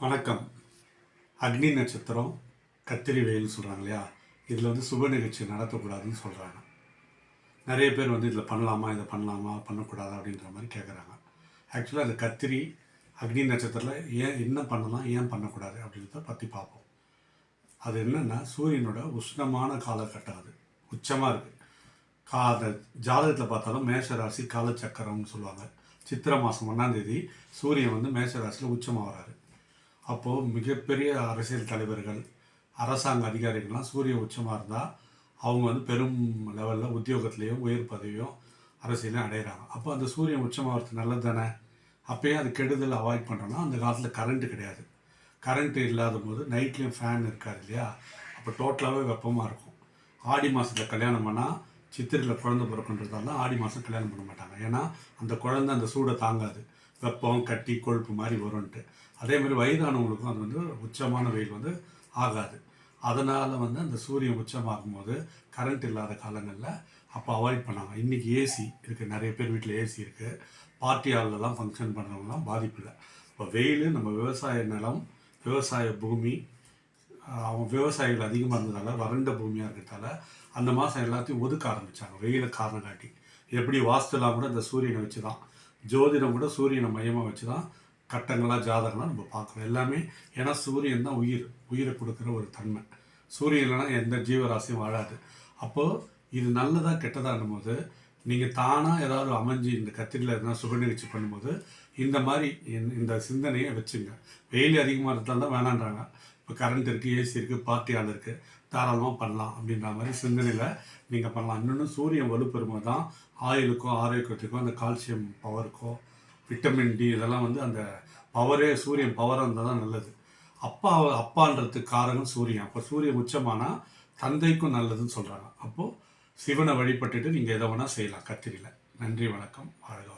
வணக்கம். அக்னி நட்சத்திரம், கத்திரி வெயில்னு சொல்கிறாங்க இல்லையா? இதில் வந்து சுப நிகழ்ச்சி நடத்தக்கூடாதுன்னு சொல்கிறாங்க. நிறைய பேர் வந்து இதில் பண்ணலாமா, இதை பண்ணலாமா, பண்ணக்கூடாதா அப்படின்ற மாதிரி கேட்குறாங்க. ஆக்சுவலாக அந்த கத்திரி அக்னி நட்சத்திரத்தில் என்ன பண்ணலாம், ஏன் பண்ணக்கூடாது அப்படின்றத பற்றி பார்ப்போம். அது என்னென்னா, சூரியனோட உஷ்ணமான காலகட்டம் அது. உச்சமாக இருக்குது. அந்த ஜாதகத்தில் பார்த்தாலும் மேஷ ராசி காலச்சக்கரம்னு சொல்லுவாங்க. சித்திரை மாதம் 1ஆம் தேதி சூரியன் வந்து மேஷ ராசியில் உச்சமாக வராரு. அப்போது மிகப்பெரிய அரசியல் தலைவர்கள், அரசாங்க அதிகாரிகள்லாம் சூரிய உச்சமாக இருந்தால் அவங்க வந்து பெரும் லெவலில் உத்தியோகத்துலேயும் உயர் பதவியும் அரசியலையும் அடைகிறாங்க. அப்போ அந்த சூரியன் உச்சமாகிறது நல்லது தானே. அப்போயே அது கெடுதல் அவாய்ட் பண்ணுறோன்னா, அந்த காலத்தில் கரண்ட்டு கிடையாது. கரண்ட்டு இல்லாத போது நைட்லேயும் ஃபேன் இருக்காது இல்லையா? அப்போ டோட்டலாகவே வெப்பமாக இருக்கும். ஆடி மாதத்தில் கல்யாணம் பண்ணால் சித்திரையில் குழந்தை பிறக்குன்றதால ஆடி மாதம் கல்யாணம் பண்ண மாட்டாங்க. ஏன்னா அந்த குழந்தை அந்த சூடை தாங்காது. வெப்பம், கட்டி, கொழுப்பு மாதிரி வரும்ன்ட்டு. அதேமாதிரி வயதானவங்களுக்கும் அது வந்து உச்சமான வெயில் வந்து ஆகாது. அதனால் வந்து அந்த சூரியன் உச்சமாகும் போது கரண்ட் இல்லாத காலங்களில் அப்போ அவாய்ட் பண்ணாங்க. இன்றைக்கி ஏசி இருக்குது, நிறைய பேர் வீட்டில் ஏசி இருக்குது. பார்ட்டி ஹால்லலாம் ஃபங்க்ஷன் பண்ணுறவங்களாம் பாதிப்பு இல்லை. இப்போ வெயில் நம்ம விவசாய நிலம், விவசாய பூமி, அவங்க விவசாயிகள் அதிகமாக இருந்ததால் வறண்ட பூமியாக இருக்கிறதால அந்த மாதம் எல்லாத்தையும் ஒதுக்க ஆரம்பித்தாங்க, வெயிலை காரணம் காட்டி. எப்படி வாஸ்துலாம் கூட இந்த சூரியனை வச்சு தான், ஜோதிடம் கூட சூரியனை மையமாக வச்சு தான் கட்டங்களாக ஜாதகம்லாம் நம்ம பார்க்குறோம் எல்லாமே. ஏன்னா சூரியன் தான் உயிரை கொடுக்குற ஒரு தன்மை. சூரியன் இல்லைனா எந்த ஜீவராசியும் வாழாது. அப்போது இது நல்லதாக கெட்டதாகும் போது நீங்கள் தானாக ஏதாவது அமைஞ்சு இந்த கத்திரியில் எதனா சுப நிகழ்ச்சி பண்ணும்போது இந்த மாதிரி இந்த சிந்தனையை வச்சுங்க. வெயில் அதிகமாக இருந்தால் தான் வேணான்றாங்க. இப்போ கரண்ட் இருக்குது, ஏசி இருக்குது, பார்ட்டி ஹால் இருக்குது, தாராளமாக பண்ணலாம் அப்படின்ற மாதிரி சிந்தனையில் நீங்கள் பண்ணலாம். இன்னொன்று சூரியன் வலுப்பெறும்போது தான் ஆயுளுக்கோ ஆரோக்கியத்துக்கோ அந்த கால்சியம் பவருக்கோ விட்டமின் டி இதெல்லாம் வந்து அந்த பவரே சூரியன் பவராக இருந்தால் தான் நல்லது. அப்பான்றதுக்கு காரணம் சூரியன். அப்போ சூரியன் உச்சமானால் தந்தைக்கும் நல்லதுன்னு சொல்கிறாங்க. அப்போது சிவனை வழிபட்டுட்டு நீங்கள் எதை வேணால் செய்யலாம் கத்திரியில். நன்றி, வணக்கம், வாழ்க.